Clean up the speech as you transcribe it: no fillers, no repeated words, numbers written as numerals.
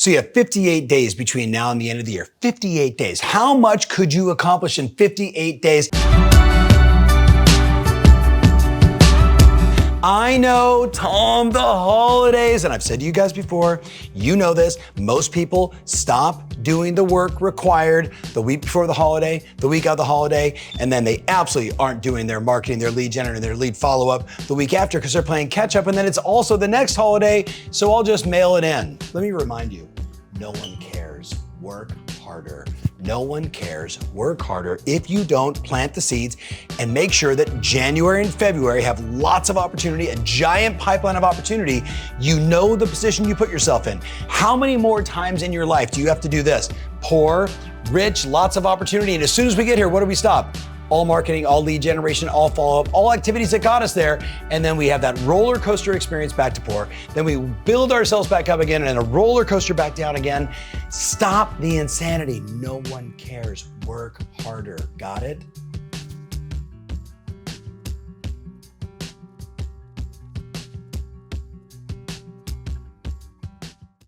So you have 58 days between now and the end of the year. 58 days. How much could you accomplish in 58 days? I know, Tom, the holidays, and I've said to you guys before, you know this, most people stop doing the work required the week before the holiday, the week of the holiday, and then they absolutely aren't doing their marketing, their lead generating, their lead follow-up the week after because they're playing catch up, and then it's also the next holiday, so I'll just mail it in. Let me remind you, no one cares. Work harder. No one cares. Work harder if you don't plant the seeds and make sure that January and February have lots of opportunity, a giant pipeline of opportunity. You know the position you put yourself in. How many more times in your life do you have to do this? Poor, rich, lots of opportunity. And as soon as we get here, what do we stop? All marketing, all lead generation, all follow-up, all activities that got us there. And then we have that roller coaster experience back to poor. Then we build ourselves back up again and a roller coaster back down again. Stop the insanity. No one cares. Work harder. Got it?